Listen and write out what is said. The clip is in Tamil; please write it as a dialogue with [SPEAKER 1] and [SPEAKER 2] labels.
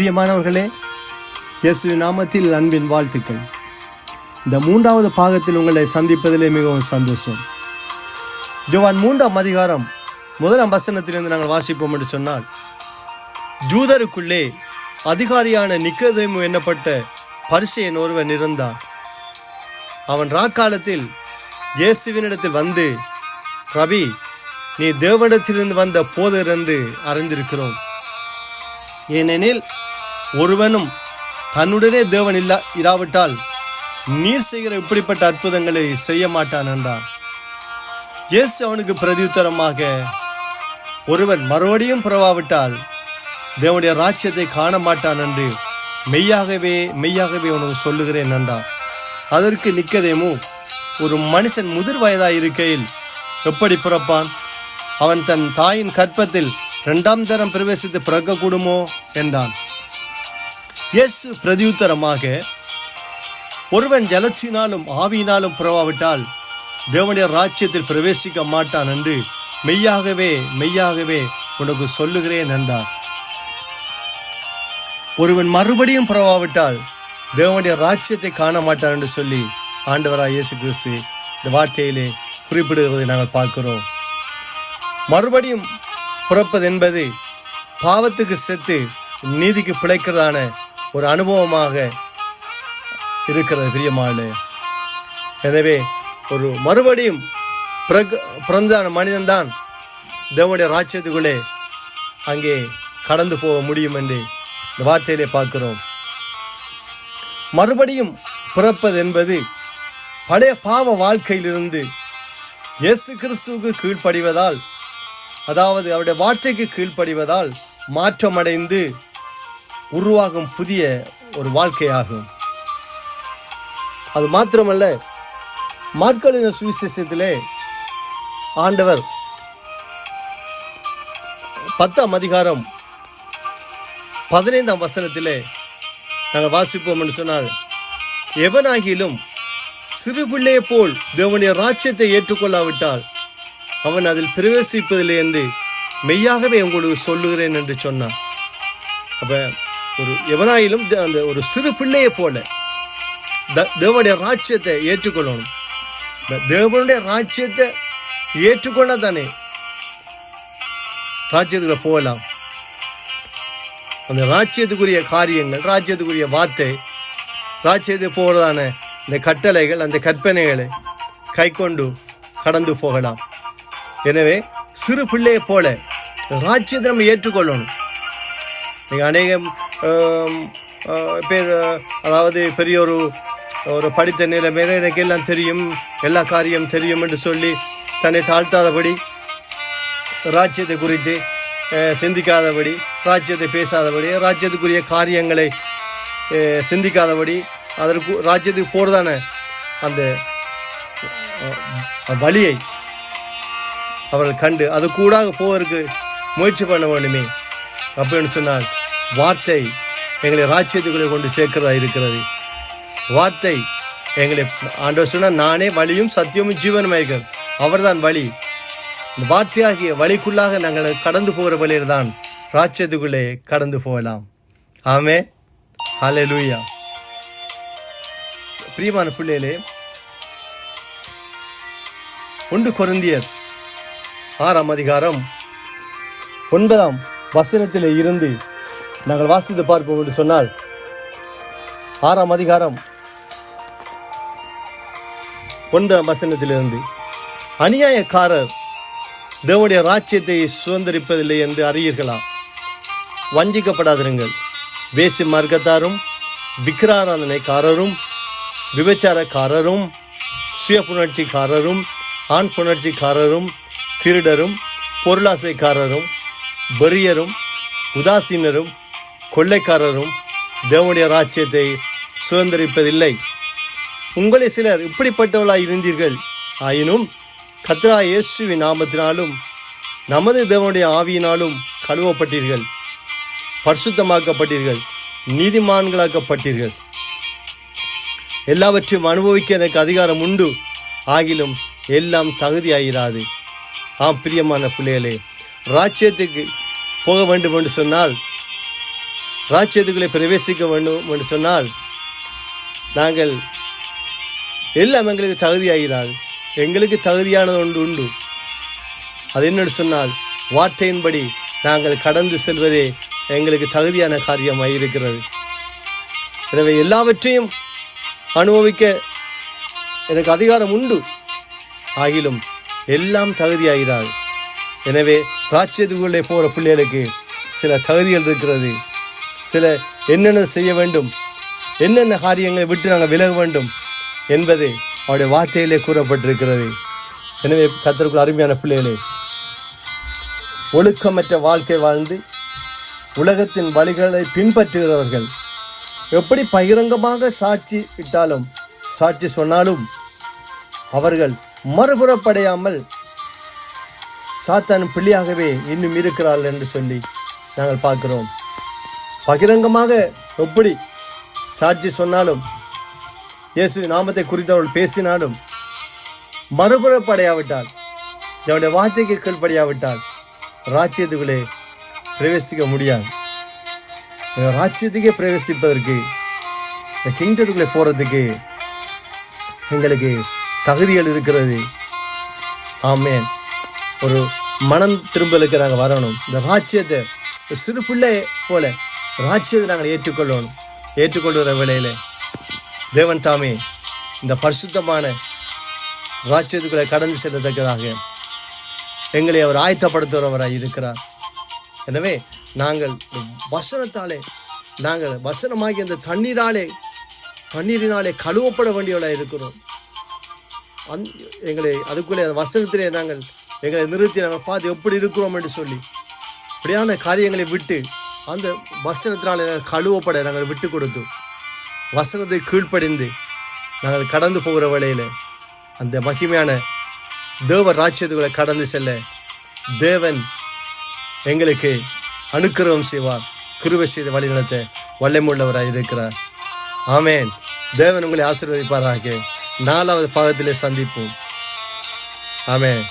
[SPEAKER 1] பிரியமானவர்களே, இயேசுவின் நாமத்தில் அன்பின் வாழ்த்துக்கள். இந்த 3வது பாகத்தில் உங்களை சந்திப்பதிலே மிகவும் சந்தோஷம். யோவான் 3ஆம் அதிகாரம் 1ஆம் வசனத்திலிருந்து நாங்கள் வாசிப்போம் என்று சொன்னால், யூதருக்குள்ளே அதிகாரியான நிக்கோதேமு என்னப்பட்ட பரிசேயன் ஒருவன் இருந்தான். அவன் ராக்காலத்தில் இயேசுவினிடத்தில் வந்து, ரபி, நீ தேவனிடத்திலிருந்து வந்த போதர் என்று அறிந்திருக்கிறோம். ஏனெனில் ஒருவனும் தன்னுடனே தேவன் இராவிட்டால் நீர் செய்கிற இப்படிப்பட்ட அற்புதங்களை செய்ய மாட்டான் என்றான். இயேசு அவனுக்கு பிரதியுத்தரமாக, ஒருவன் மறுபடியும் பிறவாவிட்டால் தேவனுடைய ராஜ்யத்தை காண மாட்டான் என்று மெய்யாகவே உனக்கு சொல்லுகிறேன் என்றான். அதற்கு நிக்கோதேமு, ஒரு மனுஷன் முதிர் வயதாய் இருக்கையில் எப்படி பிறப்பான்? அவன் தன் தாயின் கற்பத்தில் 2ஆம் தரம் பிரவேசித்து பிறக்கக்கூடுமோ என்றான். இயேசு பிரதியுத்தரமாக, ஒருவன் ஜலத்தினாலும் ஆவியினாலும் பிறவாவிட்டால் தேவனுடைய ராஜ்யத்தில் பிரவேசிக்க மாட்டான் என்று மெய்யாகவே உனக்கு சொல்லுகிறேன் என்றார். ஒருவன் மறுபடியும் பிறவாவிட்டால் தேவனுடைய ராஜ்யத்தை காண மாட்டான் என்று சொல்லி ஆண்டவராய் இயேசு கிறிஸ்து இந்த வார்த்தையிலே குறிப்பிடுவதை நாங்கள் பார்க்கிறோம். மறுபடியும் பிறப்பது என்பது பாவத்துக்கு செத்து நீதிக்கு பிழைக்கிறதான ஒரு அனுபவமாக இருக்கிறது பிரியமானே. எனவே ஒரு மறுபடியும் பிறந்தான மனிதன்தான் தேவனுடைய ராஜ்யத்துக்குள்ளே அங்கே கடந்து போக முடியும் என்று இந்த வார்த்தையிலே பார்க்கிறோம். மறுபடியும் பிறப்பது என்பது பழைய பாவ வாழ்க்கையிலிருந்து இயேசு கிறிஸ்துவுக்கு கீழ்ப்படிவதால், அதாவது அவருடைய வார்த்தைக்கு கீழ்ப்படிவதால் மாற்றமடைந்து உருவாகும் புதிய ஒரு வாழ்க்கையாகும். அது மாத்திரமல்ல, மார்க்கெலின சுவிசேஷத்திலே ஆண்டவர் 10ஆம் அதிகாரம் 15ஆம் வசனத்திலே நாங்கள் வாசிப்போம் என்று சொன்னால், எவனாகிலும் சிறு பிள்ளையை போல் தேவனுடைய ராஜ்யத்தை ஏற்றுக்கொள்ளாவிட்டால் அவன் அதில் பிரவேசிப்பதில்லை என்று மெய்யாகவே உங்களுக்கு சொல்லுகிறேன் என்று சொன்னான். அப்போ எவனாயிலும் அந்த ஒரு சிறு பிள்ளையை போல தேவனுடைய ராஜ்யத்தை ஏற்றுக்கொள்ளணும். தேவனுடைய ராஜ்யத்தை ஏற்றுக்கொண்டா தானே ராஜ்யத்துக்குள்ள போகலாம். அந்த ராஜ்யத்துக்குரிய காரியங்கள், ராஜ்யத்துக்குரிய வார்த்தை, ராஜ்யத்துக்கு போகிறதான இந்த கட்டளைகள், அந்த கற்பனைகளை கை கொண்டு கடந்து போகலாம். எனவே சிறு பிள்ளையை போல ராஜ்யத்தை நம்ம ஏற்றுக்கொள்ளணும். நீங்கள் அநேகம் பேர், அதாவது பெரிய ஒரு படித்த நிலைமையில எனக்கு எல்லாம் தெரியும், எல்லா காரியம் தெரியும் என்று சொல்லி தன்னை தாழ்த்தாதபடி, ராஜ்யத்தை குறித்து சிந்திக்காதபடி, ராஜ்யத்தை பேசாதபடி, ராஜ்யத்துக்குரிய காரியங்களை சிந்திக்காதபடி, அதற்கு ராஜ்யத்துக்கு போகிறதான அந்த வழியை அவர்கள் கண்டு அது கூடாக போவதற்கு முயற்சி பண்ண வேண்டுமே. அப்படின்னு சொன்னால் வார்த்தை எங்களை ராஜ்யத்துக்குள்ளே கொண்டு சேர்க்கிறதா இருக்கிறது. வார்த்தை எங்களை ஆண்டவர் சொன்னால், நானே வழியும் சத்தியமும் ஜீவனும் இருக்கிறது, அவர்தான் வழி. இந்த வார்த்தையாகிய வழிக்குள்ளாக நாங்கள் கடந்து போகிற வழியில் தான் ராஜ்யத்துக்குள்ளே கடந்து போகலாம். ஆமென், ஹல்லேலூயா. பிரியமான பிள்ளைகளே, 1 கொரிந்தியர் 6ஆம் அதிகாரம் 9ஆம் வசனத்திலே இருந்து நாங்கள் வாசித்து பார்ப்போம் என்று சொன்னால், 6ஆம் அதிகாரம் 1ஆம் வசனத்திலிருந்து, அநியாயக்காரர் தேவனுடைய ராஜ்யத்தை சுதந்திரிப்பதில்லை என்று அறியீர்களா? வஞ்சிக்கப்படாதிருங்கள். வேசி மார்க்கத்தாரும், விக்கிராராதனைக்காரரும், விபச்சாரக்காரரும், சுய புணர்ச்சிக்காரரும், ஆண் புணர்ச்சிக்காரரும், திருடரும், பொருளாசைக்காரரும், வெறியரும், உதாசீனரும், கொள்ளைக்காரரும் தேவனுடைய ராஜ்யத்தை சுதந்திரிப்பதில்லை. உங்களை சிலர் இப்படிப்பட்டவர்களாய் இருந்தீர்கள். ஆயினும் கர்த்தராகிய இயேசுவின் நாமத்தினாலும் நமது தேவனுடைய ஆவியினாலும் கழுவப்பட்டீர்கள், பரிசுத்தமாக்கப்பட்டீர்கள், நீதிமான்களாக்கப்பட்டீர்கள். எல்லாவற்றையும் அனுபவிக்க எனக்கு அதிகாரம் உண்டு, ஆகிலும் எல்லாம் தகுதியாயிராது. பிரியமான பிள்ளைகளே, ராஜ்யத்துக்கு போக வேண்டும் என்று சொன்னால் ராஜ்யத்துக்குள்ளே பிரவேசிக்க வேண்டும் என்று சொன்னால் நாங்கள் எல்லாம் எங்களுக்கு தகுதியாகிறார். எங்களுக்கு தகுதியானது ஒன்று உண்டு. அது என்னென்னு சொன்னால் வார்த்தையின்படி நாங்கள் கடந்து செல்வதே எங்களுக்கு தகுதியான காரியமாக இருக்கிறது. எனவே எல்லாவற்றையும் அனுபவிக்க எனக்கு அதிகாரம் உண்டு, ஆகிலும் எல்லாம் தகுதியாகிறார். எனவே ராஜ்யத்துக்குள்ளே போகிற பிள்ளைகளுக்கு சில தகுதிகள் இருக்கிறது. சில என்னென்ன செய்ய வேண்டும், என்னென்ன காரியங்களை விட்டு நாங்கள் விலக வேண்டும் என்பது அவருடைய வார்த்தையிலே கூறப்பட்டிருக்கிறது. எனவே கர்த்தருக்குள் அருமையான பிள்ளைகளே, ஒழுக்கமற்ற வாழ்க்கை வாழ்ந்து உலகத்தின் வழிகளை பின்பற்றுகிறவர்கள் எப்படி பகிரங்கமாக சாட்சி இட்டாலும் சாட்சி சொன்னாலும் அவர்கள் மறுபுறப்படையாமல் சாத்தான் பிள்ளையாகவே இன்னும் இருக்கிறார்கள் என்று சொல்லி நாங்கள் பார்க்கிறோம். பகிரங்கமாக எப்படி சாட்சி சொன்னாலும் இயேசு நாமத்தை குறித்தவர்கள் பேசினாலும் மறுபுறப்படையாவிட்டால், அவருடைய வார்த்தைக்கு கீழ்ப்படியாவிட்டால் ராஜ்யத்துக்குள்ளே பிரவேசிக்க முடியாது. ராஜ்யத்துக்கே பிரவேசிப்பதற்கு, இந்த கிங்டத்துக்குள்ளே போகிறதுக்கு எங்களுக்கு தகுதிகள் இருக்கிறது. ஆமேன். ஒரு மனம் திரும்பலுக்கு நாங்கள் வரணும். இந்த ராஜ்யத்தை சிறு பிள்ளை போல ராஜ்யத்தை நாங்கள் ஏற்றுக்கொள்கிற வேளையில் தேவன் தாமே இந்த பரிசுத்தமான ராஜ்யத்துக்குள்ளே கடந்து செல்லத்தக்கதாக எங்களை அவர் ஆயத்தப்படுத்துகிறவராக இருக்கிறார். எனவே நாங்கள் வசனத்தாலே, நாங்கள் வசனமாகி அந்த தண்ணீரினாலே கழுவப்பட வேண்டியவர்களாக இருக்கிறோம். எங்களை அதுக்குள்ளே அந்த வசனத்திலே எங்களை நிறுத்தி நாங்கள் பார்த்து எப்படி இருக்கிறோம் என்று சொல்லி இப்படியான காரியங்களை விட்டு அந்த வசனத்தினாலே நாங்கள் கழுவப்பட நாங்கள் விட்டு கொடுத்து வசனத்தை கீழ்ப்படிந்து நாங்கள் கடந்து போகிற வேளையில் அந்த மகிமையான தேவ ராஜ்யத்துக்குள்ளே கடந்து செல்ல தேவன் எங்களுக்கு அனுக்கிரகம் செய்வார். கிருபை செய்த வழி நடத்த வல்லமையுள்ளவராக இருக்கிறார். ஆமேன். தேவன் உங்களை ஆசீர்வதிப்பாராக. 4வது பாகத்திலே சந்திப்போம். ஆமேன்.